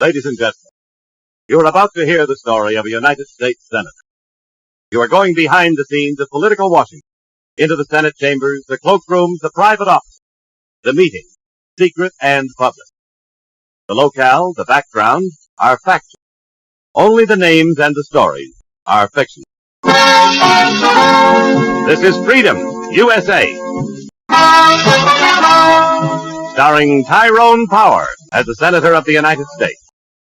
Ladies and gentlemen, you are about to hear the story of a United States Senator. You are going behind the scenes of political Washington, into the Senate chambers, the cloakrooms, the private offices, the meetings, secret and public. The locale, the background, are factual. Only the names and the stories are fiction. This is Freedom, USA. Starring Tyrone Power as the Senator of the United States,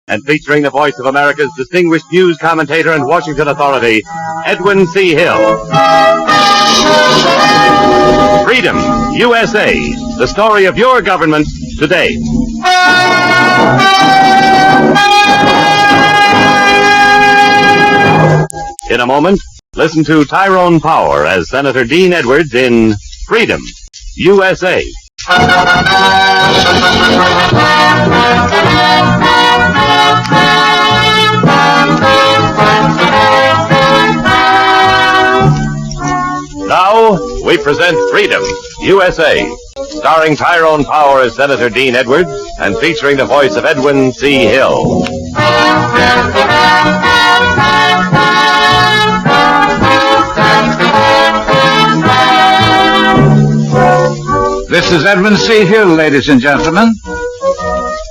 and featuring the voice of America's distinguished news commentator and Washington authority, Edwin C. Hill. Freedom, USA, the story of your government today. In a moment, listen to Tyrone Power as Senator Dean Edwards in Freedom, USA. Now, we present Freedom, USA, starring Tyrone Power as Senator Dean Edwards and featuring the voice of Edwin C. Hill. This is Edwin C. Hill, ladies and gentlemen.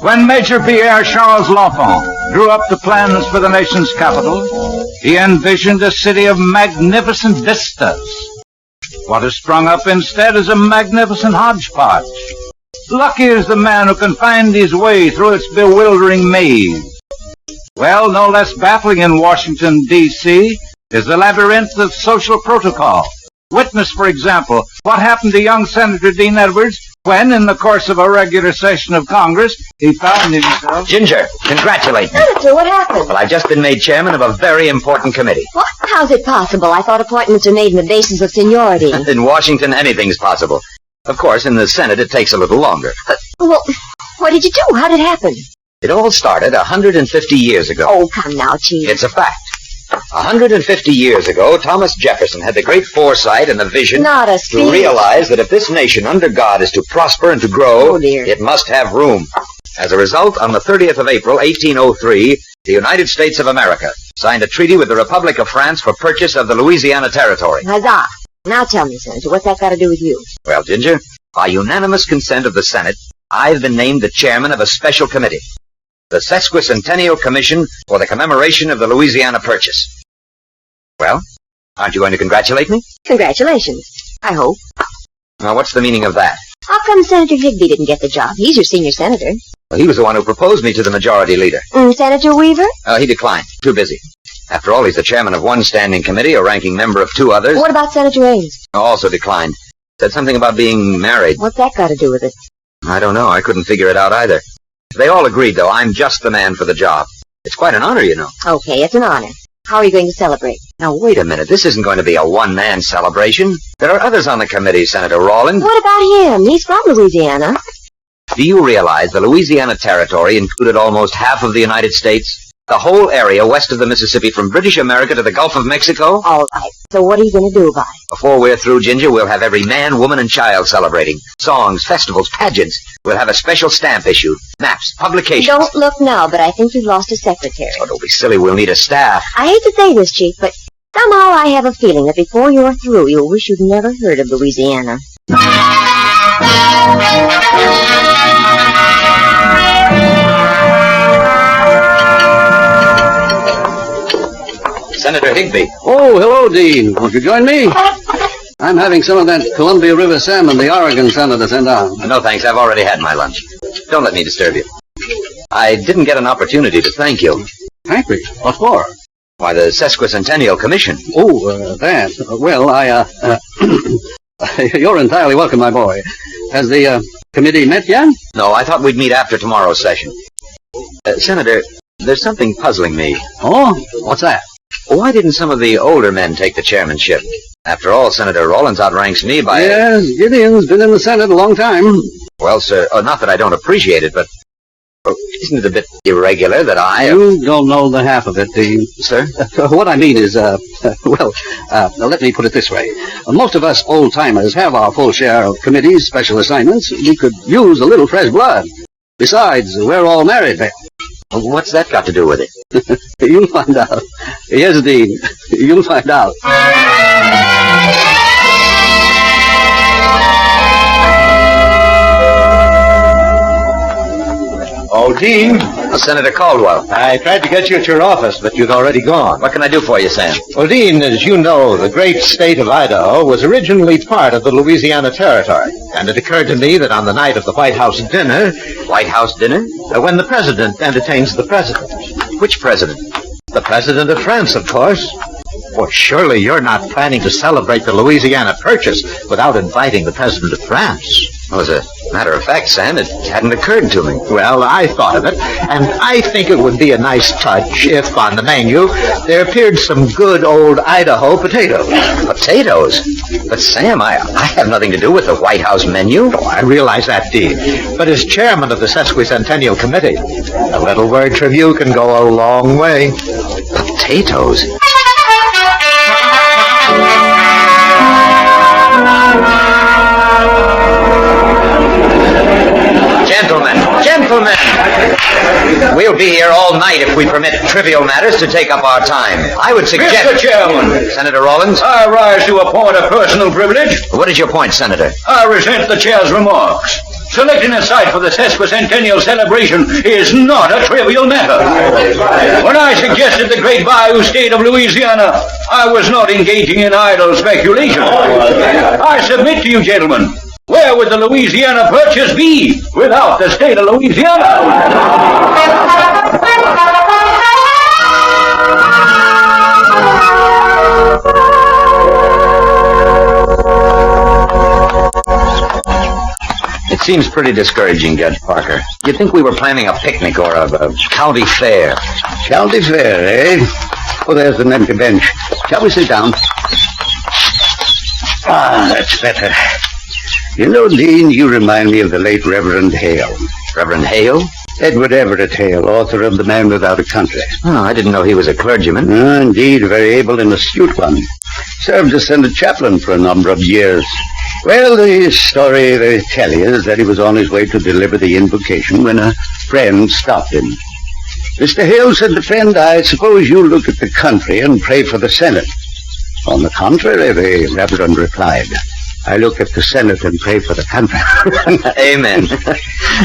When Major Pierre Charles L'Enfant drew up the plans for the nation's capital, he envisioned a city of magnificent vistas. What has sprung up instead is a magnificent hodgepodge. Lucky is the man who can find his way through its bewildering maze. Well, no less baffling in Washington, D.C., is the labyrinth of social protocol. Witness, for example, what happened to young Senator Dean Edwards when, in the course of a regular session of Congress, he found himself... Ginger, congratulate me. Senator, what happened? Well, I've just been made chairman of a very important committee. What? How's it possible? I thought appointments are made on the basis of seniority. In Washington, anything's possible. Of course, in the Senate, it takes a little longer. Well, what did you do? How did it happen? It all started 150 years ago. Oh, come now, Chief. It's a fact. 150 years ago, Thomas Jefferson had the great foresight and the vision Not a to speech. realize that if this nation under God is to prosper and to grow, Oh, dear. it must have room. As a result, on the 30th of April, 1803, the United States of America signed a treaty with the Republic of France for purchase of the Louisiana Territory. Huzzah. Now tell me, Senator, what's that got to do with you? Well, Ginger, by unanimous consent of the Senate, I've been named the chairman of a special committee, the Sesquicentennial Commission for the commemoration of the Louisiana Purchase. Well, aren't you going to congratulate me? Congratulations. I hope. Now, what's the meaning of that? How come Senator Higbee didn't get the job? He's your senior senator. Well, he was the one who proposed me to the majority leader. Senator Weaver? He declined. Too busy. After all, he's the chairman of one standing committee, a ranking member of two others. What about Senator Ames? Also declined. Said something about being married. What's that got to do with it? I don't know. I couldn't figure it out either. They all agreed, though, I'm just the man for the job. It's quite an honor, you know. Okay, it's an honor. How are you going to celebrate? Now, wait a minute. This isn't going to be a one-man celebration. There are others on the committee, Senator Rawlins. What about him? He's from Louisiana. Do you realize the Louisiana Territory included almost half of the United States? The whole area west of the Mississippi from British America to the Gulf of Mexico? All right. So what are you going to do about it? Before we're through, Ginger, we'll have every man, woman, and child celebrating. Songs, festivals, pageants. We'll have a special stamp issued. Maps, publications. Don't look now, but I think we've lost a secretary. Oh, don't be silly. We'll need a staff. I hate to say this, Chief, but somehow I have a feeling that before you're through, you'll wish you'd never heard of Louisiana. Senator Higbee. Oh, hello, Dean. Won't you join me? I'm having some of that Columbia River salmon the Oregon senator sent out. No, thanks. I've already had my lunch. Don't let me disturb you. I didn't get an opportunity to thank you. Thank me? What for? Why, the Sesquicentennial Commission. Oh, that. Well, you're entirely welcome, my boy. Has the committee met yet? No, I thought we'd meet after tomorrow's session. Senator, there's something puzzling me. Oh? What's that? Why didn't some of the older men take the chairmanship? After all, Senator Rawlins outranks me by... Yes, Gideon's been in the Senate a long time. Well, sir, not that I don't appreciate it, but isn't it a bit irregular that I... You don't know the half of it, Dean. Sir? What I mean is, let me put it this way. Most of us old-timers have our full share of committees, special assignments. We could use a little fresh blood. Besides, we're all married, then. What's that got to do with it? You'll find out. Yes, Dean. You'll find out. Oh, Dean, Senator Caldwell. I tried to get you at your office, but you'd already gone. What can I do for you, Sam? Well, Dean, as you know, the great state of Idaho was originally part of the Louisiana Territory. And it occurred to me that on the night of the White House dinner... White House dinner? When the president entertains the president. Which president? The president of France, of course. Well, surely you're not planning to celebrate the Louisiana Purchase without inviting the president of France. Well, as a matter of fact, Sam, it hadn't occurred to me. Well, I thought of it, and I think it would be a nice touch if, on the menu, there appeared some good old Idaho potatoes. Potatoes? But, Sam, I have nothing to do with the White House menu. Oh, I realize that, Dean. But as chairman of the Sesquicentennial Committee, a little word from you can go a long way. Potatoes? Gentlemen, we'll be here all night if we permit trivial matters to take up our time. I would suggest... Mr. Chairman. Senator Rawlins? I rise to a point of personal privilege. What is your point, Senator? I resent the chair's remarks. Selecting a site for the sesquicentennial celebration is not a trivial matter. When I suggested the great bayou state of Louisiana, I was not engaging in idle speculation. I submit to you, gentlemen, where would the Louisiana Purchase be without the state of Louisiana? It seems pretty discouraging, Judge Parker. You'd think we were planning a picnic or a county fair. County fair, eh? Oh, there's an empty bench. Shall we sit down? Ah, that's better. You know, Dean, you remind me of the late Reverend Hale. Reverend Hale? Edward Everett Hale, author of The Man Without a Country. Oh, I didn't know he was a clergyman. Indeed, a very able and astute one. Served as Senate chaplain for a number of years. Well, the story they tell you is that he was on his way to deliver the invocation when a friend stopped him. Mr. Hale, said the friend, I suppose you look at the country and pray for the Senate. On the contrary, the Reverend replied, I look at the Senate and pray for the country. Amen.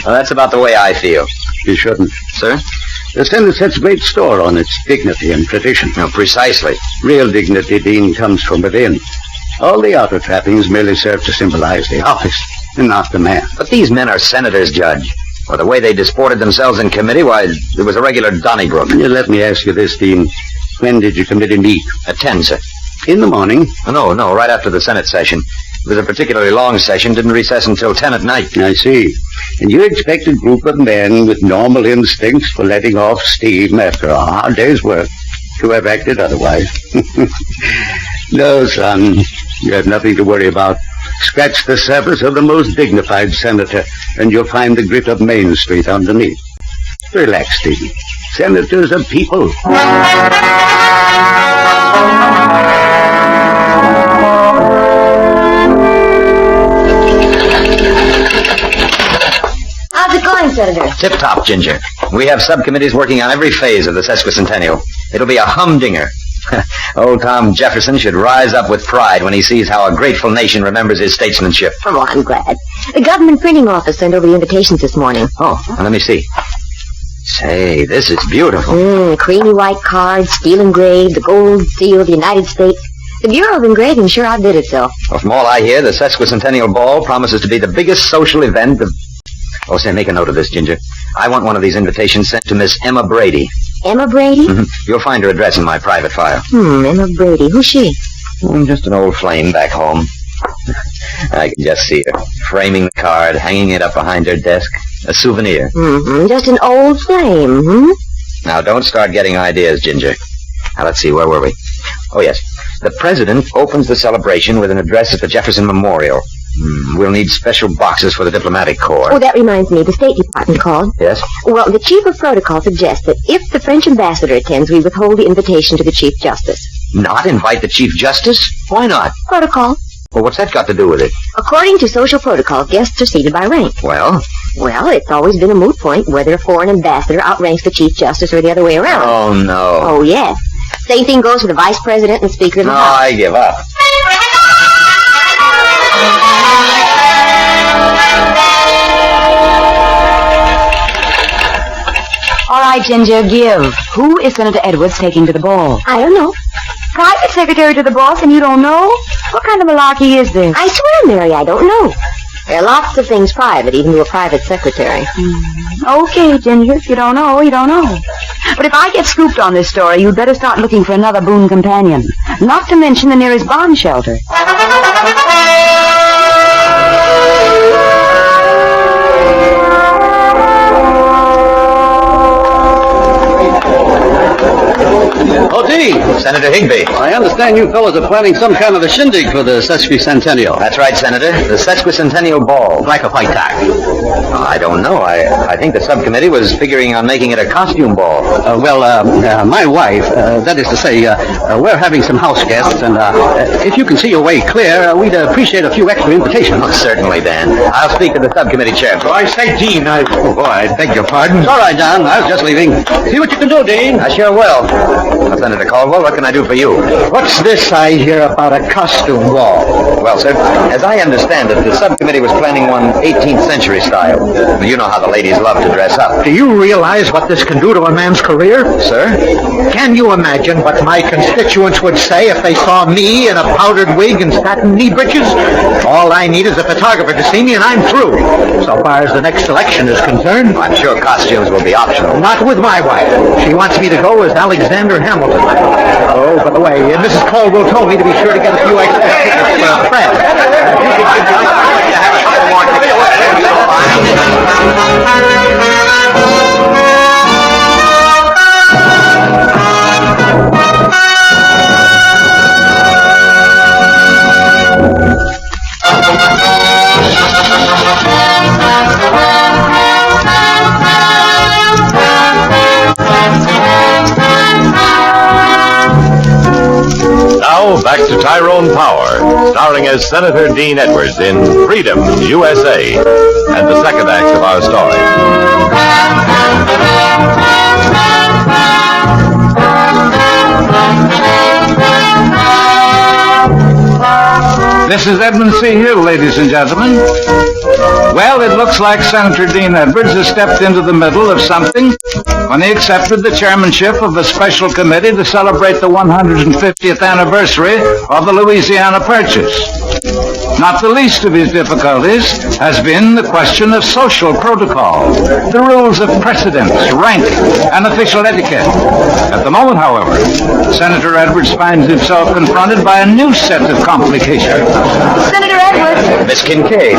Well, that's about the way I feel. You shouldn't. Sir? The Senate sets great store on its dignity and tradition. No, precisely. Real dignity, Dean, comes from within. All the outer trappings merely serve to symbolize the office, and not the man. But these men are senators, Judge. Or the way they disported themselves in committee, why, it was a regular Donnybrook. Let me ask you this, Dean. When did your committee meet? At 10, sir. In the morning? No, right after the Senate session. It was a particularly long session, didn't recess until 10 at night. I see. And you expect a group of men with normal instincts for letting off steam after a hard day's work to have acted otherwise. No, son, you have nothing to worry about. Scratch the surface of the most dignified senator, and you'll find the grit of Main Street underneath. Relax, Steve. Senators are people. How's it going, Senator? Tip-top, Ginger. We have subcommittees working on every phase of the sesquicentennial. It'll be a humdinger. Old Tom Jefferson should rise up with pride when he sees how a grateful nation remembers his statesmanship. Oh, I'm glad. The government printing office sent over the invitations this morning. Oh, let me see. Say, this is beautiful. Creamy white cards, steel engraved, the gold seal of the United States. The Bureau of Engraving sure outdid itself. Well, from all I hear, the sesquicentennial ball promises to be the biggest social event of... Oh, say, make a note of this, Ginger. I want one of these invitations sent to Miss Emma Brady. Emma Brady? Mm-hmm. You'll find her address in my private file. Emma Brady. Who's she? Just an old flame back home. I can just see her, framing the card, hanging it up behind her desk. A souvenir. Just an old flame, Now, don't start getting ideas, Ginger. Now, let's see, where were we? Oh, yes. The president opens the celebration with an address at the Jefferson Memorial. We'll need special boxes for the diplomatic corps. Oh, that reminds me. The State Department called. Yes? Well, the chief of protocol suggests that if the French ambassador attends, we withhold the invitation to the Chief Justice. Not invite the Chief Justice? Why not? Protocol. Well, what's that got to do with it? According to social protocol, guests are seated by rank. Well, Well, it's always been a moot point whether a foreign ambassador outranks the Chief Justice or the other way around. Oh, no. Oh, yes. Same thing goes for the Vice President and Speaker of the No, House. I give up. All right, Ginger, give. Who is Senator Edwards taking to the ball? I don't know. Private secretary to the boss, and you don't know? What kind of malarkey is this? I swear, Mary, I don't know. There are lots of things private, even to a private secretary. Okay, Ginger, if you don't know, you don't know. But if I get scooped on this story, you'd better start looking for another boon companion. Not to mention the nearest bomb shelter. Oh, Dean, Senator Higbee. I understand you fellows are planning some kind of a shindig for the sesquicentennial. That's right, Senator. The sesquicentennial ball. Like a white tack. I don't know. I think the subcommittee was figuring on making it a costume ball. My wife, that is to say, we're having some house guests, and if you can see your way clear, we'd appreciate a few extra invitations. Oh, certainly, Dan. I'll speak to the subcommittee chairman. I say, Dean, I beg your pardon. It's all right, Don. I was just leaving. See what you can do, Dean. I sure will. Well, Senator Caldwell, what can I do for you? What's this I hear about a costume ball? Well, sir, as I understand it, the subcommittee was planning one 18th century style. You know how the ladies love to dress up. Do you realize what this can do to a man's career? Sir? Can you imagine what my constituents would say if they saw me in a powdered wig and satin knee breeches? All I need is a photographer to see me and I'm through. So far as the next election is concerned. I'm sure costumes will be optional. Not with my wife. She wants me to go as Alexander Hamilton. Oh, by the way, Mrs. Caldwell told me to be sure to get a few extra tickets for a friend. Now, back to Tyrone Power, starring as Senator Dean Edwards in Freedom, USA, and the second act of our story. This is Edmund C. Hill, ladies and gentlemen. Well, it looks like Senator Dean Edwards has stepped into the middle of something when he accepted the chairmanship of a special committee to celebrate the 150th anniversary of the Louisiana Purchase. Not the least of his difficulties has been the question of social protocol, the rules of precedence, rank, and official etiquette. At the moment, however, Senator Edwards finds himself confronted by a new set of complications. Senator Edwards, Miss Kincaid.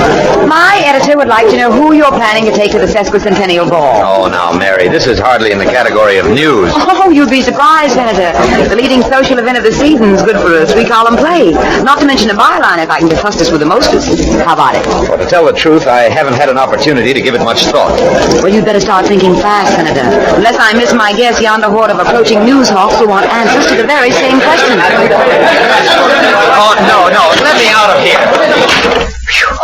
my editor would like to know who you're planning to take to the sesquicentennial ball. Oh, now, Mary, this is hardly in the category of news. Oh, you'd be surprised, Senator. The leading social event of the season is good for a three-column play. Not to mention a byline if I can just hostess with the mostest. How about it? Well, to tell the truth, I haven't had an opportunity to give it much thought. Well, you'd better start thinking fast, Senator. Unless I miss my guess, yonder horde of approaching news hawks will want answers to the very same question. Oh, no, let me out of here.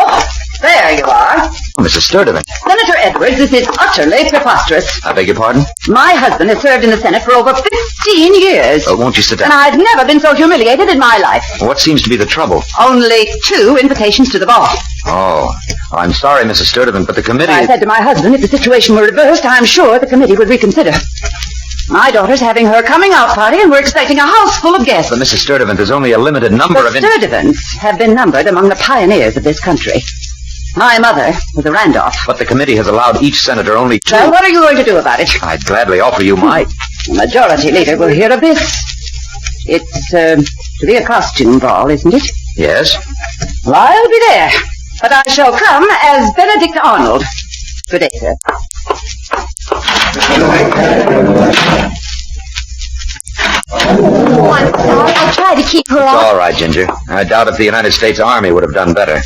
Oh, there you are. Oh, Mrs. Sturdivant. Senator Edwards, this is utterly preposterous. I beg your pardon? My husband has served in the Senate for over 15 years. Won't you sit And down? I've never been so humiliated in my life. What seems to be the trouble? Only 2 invitations to the ball. Oh, I'm sorry, Mrs. Sturdivant, but the committee... I said to my husband, if the situation were reversed, I'm sure the committee would reconsider. My daughter's having her coming out party, and we're expecting a house full of guests. But Mrs. Sturdivant, there's only a limited number The of... Sturdivants have been numbered among the pioneers of this country. My mother was a Randolph. But the committee has allowed each senator only 2. Well, what are you going to do about it? I'd gladly offer you my... The majority leader will hear of this. It's to be a costume ball, isn't it? Yes? Well, I'll be there. But I shall come as Benedict Arnold. Good day, sir. Oh, I'm sorry. I tried to keep her It's out. all right, Ginger. I doubt if the United States Army would have done better.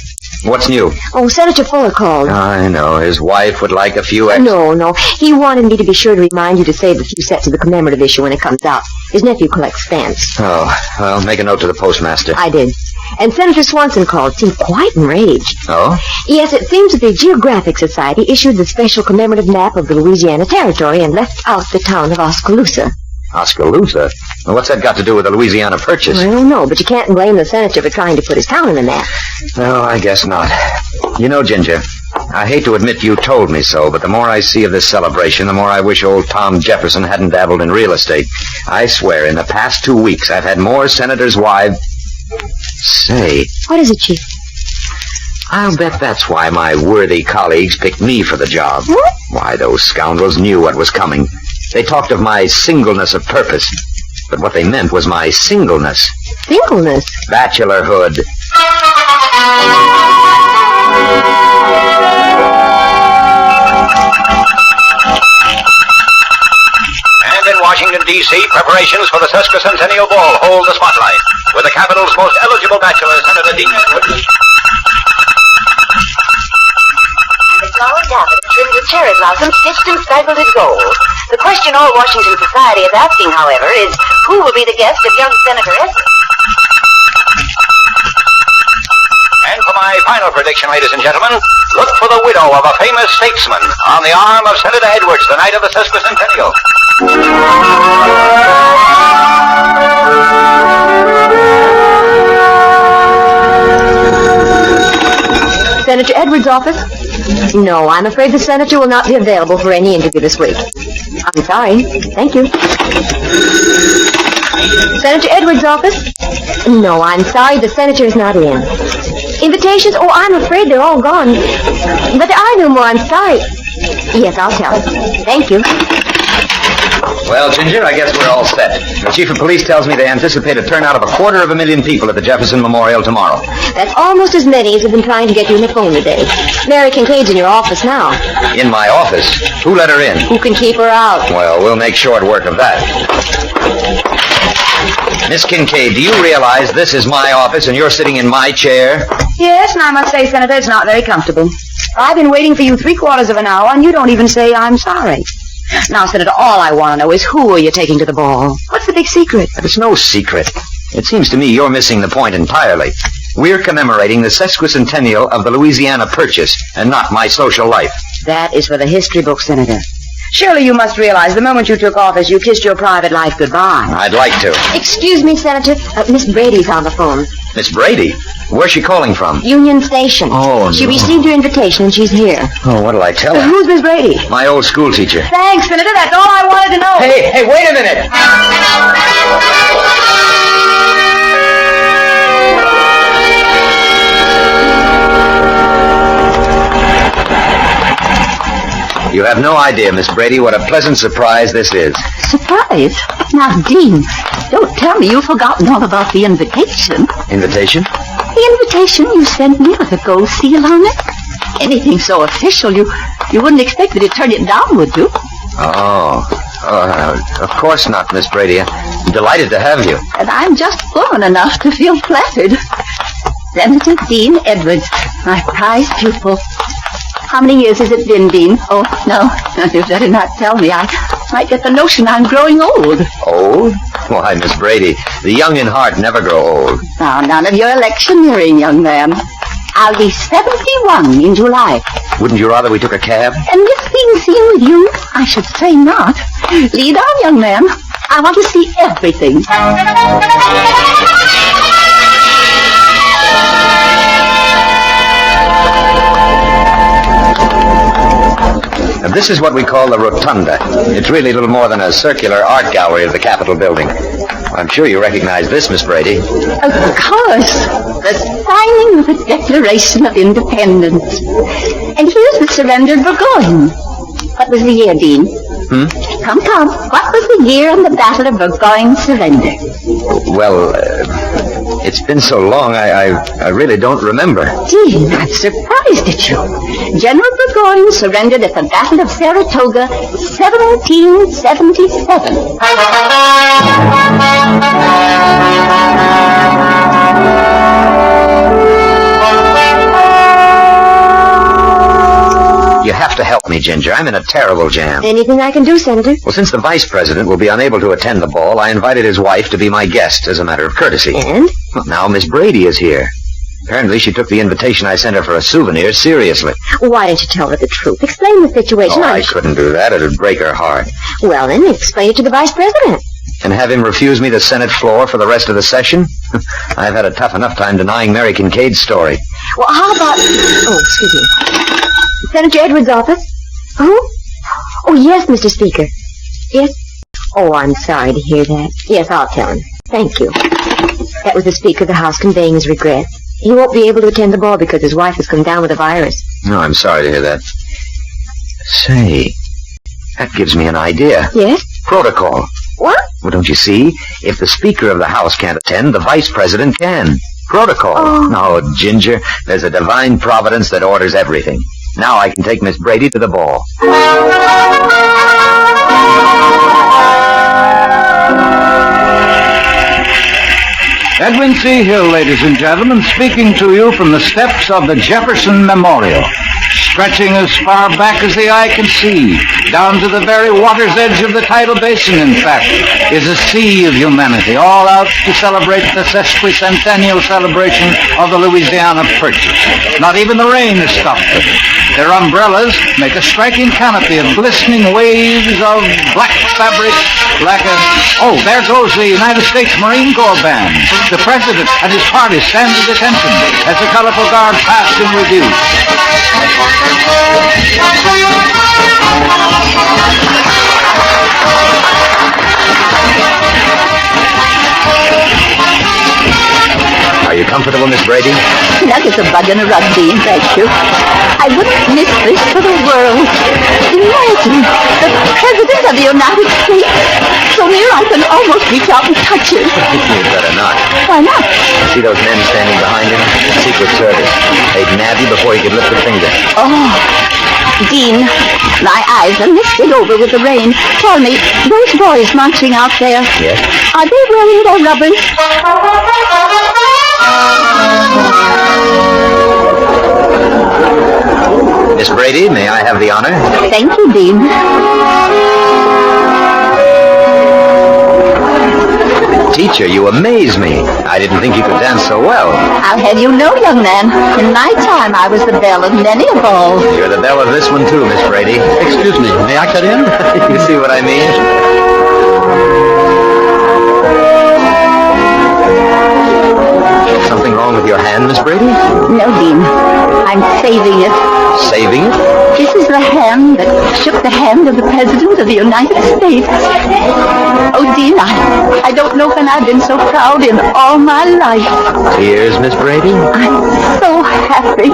What's new? Oh, Senator Fuller called. I know. His wife would like a few extra... No. He wanted me to be sure to remind you to save a few sets of the commemorative issue when it comes out. His nephew collects stamps. Oh, well, make a note to the postmaster. I did. And Senator Swanson called, seemed quite enraged. Oh? Yes, it seems that the Geographic Society issued the special commemorative map of the Louisiana Territory and left out the town of Oskaloosa. Oskaloosa? Well, what's that got to do with the Louisiana Purchase? I don't know, but you can't blame the senator for trying to put his town in the map. No, I guess not. You know, Ginger, I hate to admit you told me so, but the more I see of this celebration, the more I wish old Tom Jefferson hadn't dabbled in real estate. I swear, in the past 2 weeks, I've had more senators' wives... Say, What is it, Chief? I'll bet that's why my worthy colleagues picked me for the job. What? Why, those scoundrels knew what was coming. They talked of my singleness of purpose, but what they meant was my singleness. Singleness? Bachelorhood. And in Washington, D.C., preparations for the Sesquicentennial Ball hold the spotlight, with the capital's most eligible bachelor, Senator Dean Edwards. The flower daffodil trimmed with cherry blossoms stitched and spangled in gold. The question all Washington society is asking, however, is who will be the guest of young Senator Edwards? And for my final prediction, ladies and gentlemen, look for the widow of a famous statesman on the arm of Senator Edwards the night of the Sesquicentennial. Senator Edwards' office? No, I'm afraid the senator will not be available for any interview this week. I'm sorry. Thank you. Senator Edwards' office? No, I'm sorry, the senator is not in. Invitations? Oh, I'm afraid they're all gone. But there are no more, I'm sorry. Yes, I'll tell him. Thank you. Well, Ginger, I guess we're all set. The chief of police tells me they anticipate a turnout of 250,000 people at the Jefferson Memorial tomorrow. That's almost as many as have been trying to get you on the phone today. Mary Kincaid's in your office now. In my office? Who let her in? Who can keep her out? Well, we'll make short work of that. Miss Kincaid, do you realize this is my office and you're sitting in my chair? Yes, and I must say, Senator, it's not very comfortable. I've been waiting for you 3/4 of an hour, and you don't even say I'm sorry. Now, Senator, all I want to know is who are you taking to the ball? What's the big secret? It's no secret. It seems to me you're missing the point entirely. We're commemorating the sesquicentennial of the Louisiana Purchase, and not my social life. That is for the history book, Senator. Surely you must realize the moment you took office, you kissed your private life goodbye. I'd like to. Excuse me, Senator. Miss Brady's on the phone. Miss Brady? Where's she calling from? Union Station. Oh, She no. received your invitation and she's here. Oh, what'll I tell her? Who's Miss Brady? My old school teacher. Thanks, Senator. That's all I wanted to know. Hey, wait a minute! You have no idea, Miss Brady, what a pleasant surprise this is. Surprise? Now, Dean, don't tell me you've forgotten all about the invitation. Invitation? The invitation you sent me with a gold seal on it. Anything so official, you wouldn't expect me to turn it down, would you? Oh, of course not, Miss Brady. I'm delighted to have you. And I'm just woman enough to feel flattered. Senator Dean Edwards, my prized pupil. How many years has it been, Dean? Oh, no, you better not tell me. I might get the notion I'm growing old. Old? Why, Miss Brady, the young in heart never grow old. Now, none of your electioneering, young man. I'll be 71 in July. Wouldn't you rather we took a cab? And this being seen with you, I should say not. Lead on, young man. I want to see everything. And this is what we call the Rotunda. It's really little more than a circular art gallery of the Capitol building. I'm sure you recognize this, Miss Brady. Of course. The signing of the Declaration of Independence. And here's the surrender of Burgoyne. What was the year, Dean? Come. What was the year on the Battle of Burgoyne's surrender? Well, it's been so long, I really don't remember. Dean, I'm surprised at you. General Burgoyne surrendered at the Battle of Saratoga, 1777. You have to help me, Ginger. I'm in a terrible jam. Anything I can do, Senator? Well, since the vice president will be unable to attend the ball, I invited his wife to be my guest as a matter of courtesy. And? Well, now Miss Brady is here. Apparently she took the invitation I sent her for a souvenir seriously. Why don't you tell her the truth? Explain the situation. Oh, I couldn't do that. It'd break her heart. Well, then explain it to the vice president. And have him refuse me the Senate floor for the rest of the session? I've had a tough enough time denying Mary Kincaid's story. Well, how about... Oh, excuse me. Senator Edwards' office? Who? Oh, yes, Mr. Speaker. Yes? Oh, I'm sorry to hear that. Yes, I'll tell him. Thank you. That was the Speaker of the House conveying his regret. He won't be able to attend the ball because his wife has come down with a virus. No, I'm sorry to hear that. Say, that gives me an idea. Yes? Protocol. What? Well, don't you see? If the Speaker of the House can't attend, the Vice President can. Protocol. Oh. No, Ginger, there's a divine providence that orders everything. Now I can take Miss Brady to the ball. Edwin C. Hill, ladies and gentlemen, speaking to you from the steps of the Jefferson Memorial. Stretching as far back as the eye can see, down to the very water's edge of the tidal basin, in fact, is a sea of humanity, all out to celebrate the sesquicentennial celebration of the Louisiana Purchase. Not even the rain has stopped them. Their umbrellas make a striking canopy of glistening waves of black fabric like a... Oh, there goes the United States Marine Corps band. The President and his party stand at attention as the colorful guard pass in review. Are you comfortable, Miss Brady? Snug as a bug in a rug, Dean, thank you. I wouldn't miss this for the world. Imagine the President of the United States. So near I can almost reach out and touch him. You'd better not. Why not? See those men standing behind him? Secret Service. They'd nab you before you could lift a finger. Oh, Dean, my eyes are misted over with the rain. Tell me, those boys marching out there, Yes? are they wearing their rubbers? Miss Brady, may I have the honor? Thank you, Dean. Teacher, you amaze me. I didn't think you could dance so well. I'll have you know, young man, in my time I was the belle of many a ball. You're the belle of this one, too, Miss Brady. Excuse me, may I cut in? You see what I mean? Something wrong with your hand, Miss Brady? No, Dean, I'm saving it. Saving it? This is the hand that shook the hand of the President of the United States. Oh, Dean, I don't know when I've been so proud in all my life. Tears, Miss Brady? I'm so happy.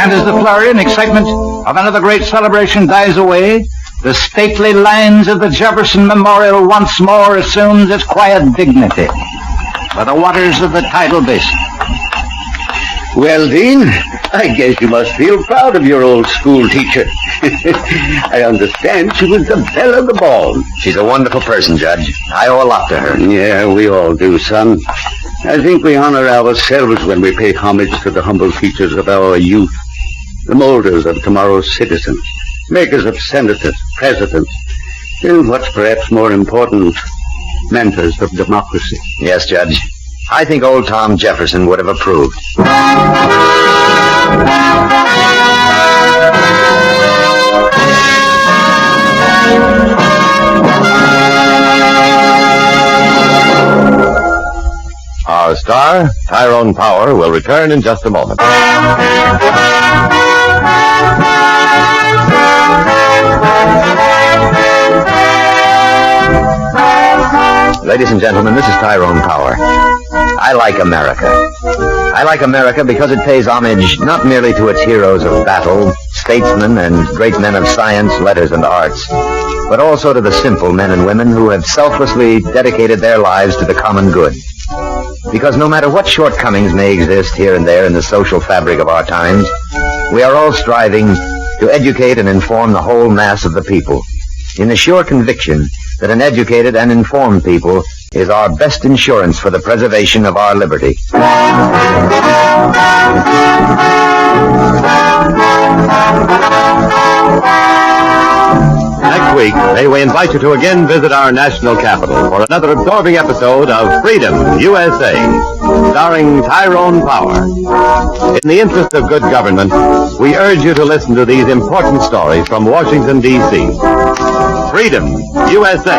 And as the flurry and excitement of another great celebration dies away, the stately lines of the Jefferson Memorial once more assumes its quiet dignity by the waters of the tidal basin. Well, Dean, I guess you must feel proud of your old school teacher. I understand she was the belle of the ball. She's a wonderful person, Judge. I owe a lot to her. Yeah, we all do, son. I think we honor ourselves when we pay homage to the humble features of our youth, the molders of tomorrow's citizens, makers of senators, presidents, and what's perhaps more important, mentors of democracy. Yes, Judge. I think old Tom Jefferson would have approved. Our star, Tyrone Power, will return in just a moment. Ladies and gentlemen, this is Tyrone Power. I like America. I like America because it pays homage not merely to its heroes of battle, statesmen, and great men of science, letters, and arts, but also to the simple men and women who have selflessly dedicated their lives to the common good. Because no matter what shortcomings may exist here and there in the social fabric of our times, we are all striving to educate and inform the whole mass of the people, in the sure conviction that an educated and informed people is our best insurance for the preservation of our liberty. Next week, may we invite you to again visit our national capital for another absorbing episode of Freedom, USA, starring Tyrone Power. In the interest of good government, we urge you to listen to these important stories from Washington, D.C. Freedom, USA.